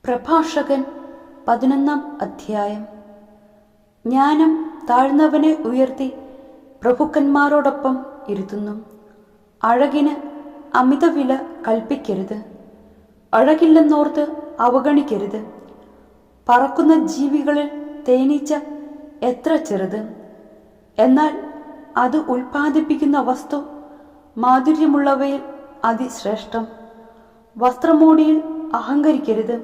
പ്രഭാഷകൻ 11 അധ്യായം. ജ്ഞാനം താഴ്ന്നവനെ ഉയർത്തി പ്രഭുക്കന്മാരോടൊപ്പം ഇരുത്തുന്നു. അഴകിന് അമിതവില കൽപ്പിക്കരുത്, അഴകില്ലെന്നോർത്ത് അവഗണിക്കരുത്. പറക്കുന്ന ജീവികളിൽ തേനീച്ച എത്ര ചെറുത്, എന്നാൽ അത് ഉൽപ്പാദിപ്പിക്കുന്ന വസ്തു മാധുര്യമുള്ളവയിൽ അതിശ്രേഷ്ഠം. വസ്ത്രമോടിയിൽ അഹങ്കരിക്കരുത്,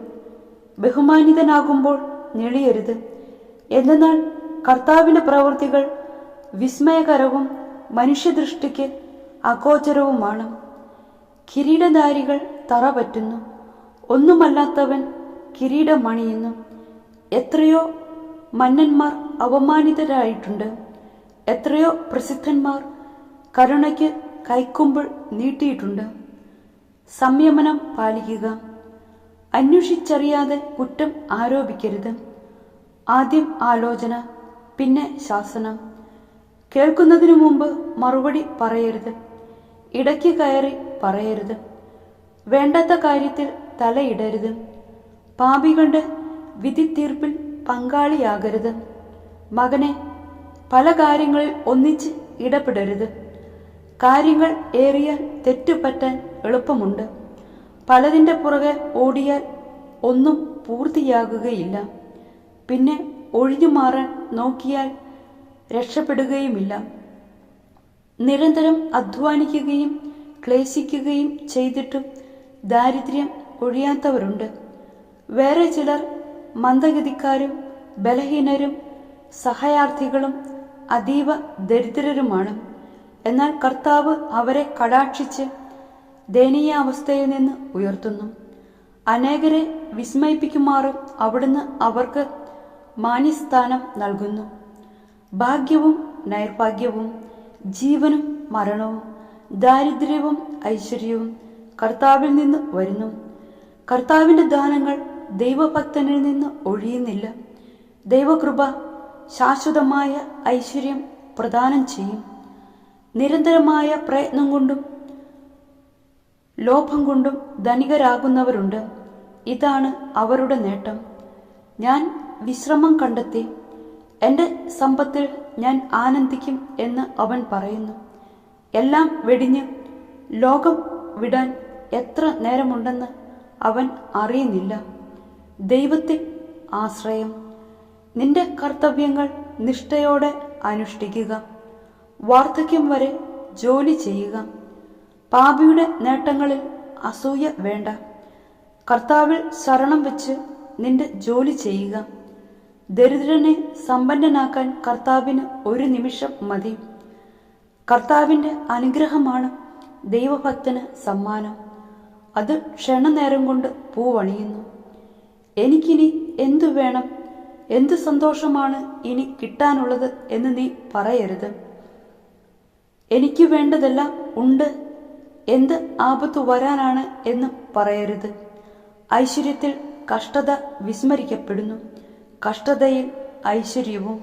ബഹുമാനിതനാകുമ്പോൾ ഞെളിയരുത്. എന്തെന്നാൽ കർത്താവിൻ്റെ പ്രവൃത്തികൾ വിസ്മയകരവും മനുഷ്യദൃഷ്ടിക്ക് അഗോചരവുമാണ്. കിരീടധാരികൾ തറ പറ്റുന്നു, ഒന്നുമല്ലാത്തവൻ കിരീടമണിയുന്നു. എത്രയോ മന്നന്മാർ അവമാനിതരായിട്ടുണ്ട്, എത്രയോ പ്രസിദ്ധന്മാർ കരുണയ്ക്ക് കൈക്കുമ്പിൾ നീട്ടിയിട്ടുണ്ട്. സംയമനം പാലിക്കുക, അന്വേഷിച്ചറിയാതെ കുറ്റം ആരോപിക്കരുത്. ആദ്യം ആലോചന, പിന്നെ ശാസനം. കേൾക്കുന്നതിനു മുമ്പ് മറുപടി പറയരുത്, ഇടയ്ക്ക് കയറി പറയരുത്. വേണ്ടാത്ത കാര്യത്തിൽ തലയിടരുത്. പാപികളുടെ വിധിത്തീർപ്പിൽ പങ്കാളിയാകരുത്. മകനെ, പല കാര്യങ്ങളിൽ ഒന്നിച്ച് ഇടപെടരുത്. കാര്യങ്ങൾ ഏറിയാൽ തെറ്റുപറ്റാൻ എളുപ്പമുണ്ട്. പലതിൻ്റെ പുറകെ ഓടിയാൽ ഒന്നും പൂർത്തിയാകുകയില്ല. പിന്നെ ഒഴിഞ്ഞു മാറാൻ നോക്കിയാൽ രക്ഷപ്പെടുകയുമില്ല. നിരന്തരം അധ്വാനിക്കുകയും ക്ലേശിക്കുകയും ചെയ്തിട്ടും ദാരിദ്ര്യം ഒഴിയാത്തവരുണ്ട്. വേറെ ചിലർ മന്ദഗതിക്കാരും ബലഹീനരും സഹയാർത്ഥികളും അതീവ ദരിദ്രരുമാണ്. എന്നാൽ കർത്താവ് അവരെ കടാക്ഷിച്ച് ദയനീയാവസ്ഥയിൽ നിന്ന് ഉയർത്തുന്നു. അനേകരെ വിസ്മയിപ്പിക്കുമാറും അവിടുന്ന് അവർക്ക് മാന്യസ്ഥാനം നൽകുന്നു. ഭാഗ്യവും നൈർഭാഗ്യവും ജീവനും മരണവും ദാരിദ്ര്യവും ഐശ്വര്യവും കർത്താവിൽ നിന്ന് വരുന്നു. കർത്താവിൻ്റെ ദാനങ്ങൾ ദൈവഭക്തനിൽ നിന്ന് ഒഴിയുന്നില്ല. ദൈവകൃപ ശാശ്വതമായ ഐശ്വര്യം പ്രദാനം ചെയ്യും. നിരന്തരമായ പ്രയത്നം കൊണ്ടും ലോഭം കൊണ്ടും ധനികരാകുന്നവരുണ്ട്. ഇതാണ് അവരുടെ നേട്ടം. ഞാൻ വിശ്രമം കണ്ടെത്തി, എൻ്റെ സമ്പത്തിൽ ഞാൻ ആനന്ദിക്കും എന്ന് അവൻ പറയുന്നു. എല്ലാം വെടിഞ്ഞ് ലോകം വിടാൻ എത്ര നേരമുണ്ടെന്ന് അവൻ അറിയുന്നില്ല. ദൈവത്തിൽ ആശ്രയം. നിന്റെ കർത്തവ്യങ്ങൾ നിഷ്ഠയോടെ അനുഷ്ഠിക്കുക. വാർദ്ധക്യം വരെ ജോലി ചെയ്യുക. പാപിയുടെ നേട്ടങ്ങളിൽ അസൂയ വേണ്ട. കർത്താവിൽ ശരണം വെച്ച് നിന്റെ ജോലി ചെയ്യുക. ദരിദ്രനെ സമ്പന്നനാക്കാൻ കർത്താവിന് ഒരു നിമിഷം മതി. കർത്താവിൻ്റെ അനുഗ്രഹമാണ് ദൈവഭക്തന് സമ്മാനം. അത് ക്ഷണനേരം കൊണ്ട് പൂവണിയുന്നു. എനിക്കിനി എന്തു വേണം, എന്തു സന്തോഷമാണ് ഇനി കിട്ടാനുള്ളത് എന്ന് നീ പറയരുത്. എനിക്ക് വേണ്ടതെല്ലാം ഉണ്ട്, എന്ത് ആപത്തു വരാനാണ് എന്ന് പറയരുത്. ഐശ്വര്യത്തിൽ കഷ്ടത വിസ്മരിക്കപ്പെടുന്നു, കഷ്ടതയിൽ ഐശ്വര്യവും.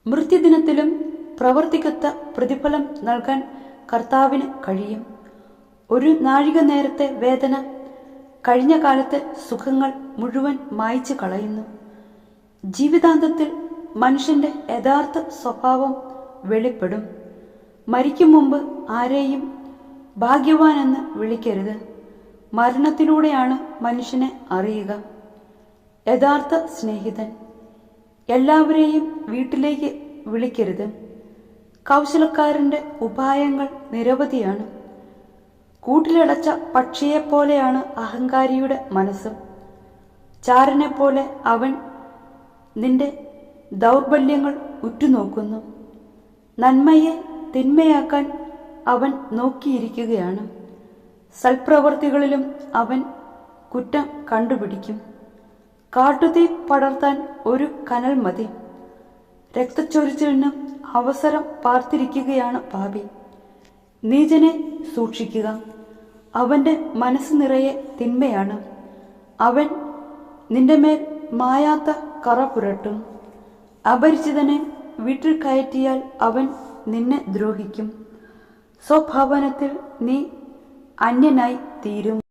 മൃത്യുദിനത്തിലും പ്രവർത്തിക്കത്ത പ്രതിഫലം നൽകാൻ കർത്താവിന് കഴിയും. ഒരു നാഴിക നേരത്തെ വേദന കഴിഞ്ഞ കാലത്തെ സുഖങ്ങൾ മുഴുവൻ മായ്ച്ചു കളയുന്നു. ജീവിതാന്തത്തിൽ മനുഷ്യന്റെ യഥാർത്ഥ സ്വഭാവം വെളിപ്പെടും. മരിക്കും മുമ്പ് ആരെയും ഭാഗ്യവാനെന്ന് വിളിക്കരുത്. മരണത്തിലൂടെയാണ് മനുഷ്യനെ അറിയുക. യഥാർത്ഥ സ്നേഹിതൻ. എല്ലാവരെയും വീട്ടിലേക്ക് വിളിക്കരുത്. കൗശലക്കാരൻ്റെ ഉപായങ്ങൾ നിരവധിയാണ്. കൂട്ടിലടച്ച പക്ഷിയെപ്പോലെയാണ് അഹങ്കാരിയുടെ മനസ്സ്. ചാരനെ പോലെ അവൻ നിന്റെ ദൗർബല്യങ്ങൾ ഉറ്റുനോക്കുന്നു. നന്മയെ തിന്മയാക്കാൻ അവൻ നോക്കിയിരിക്കുകയാണ്. സൽപ്രവർത്തികളിലും അവൻ കുറ്റം കണ്ടുപിടിക്കും. കാട്ടുതീ പടർത്താൻ ഒരു കനൽ മതി. രക്തച്ചൊരിച്ചിലിന് അവസരം പാർത്തിരിക്കുകയാണ് പാപി. നീചനെ സൂക്ഷിക്കുക. അവൻ്റെ മനസ്സ് നിറയെ തിന്മയാണ്. അവൻ നിന്റെ മേൽ മായാത്ത കറ പുരട്ടും. അപരിചിതനെ വീട്ടിൽ കയറ്റിയാൽ അവൻ നിന്നെ ദ്രോഹിക്കും. സ്വഭവനത്തിൽ നീ അന്യനായി തീരും.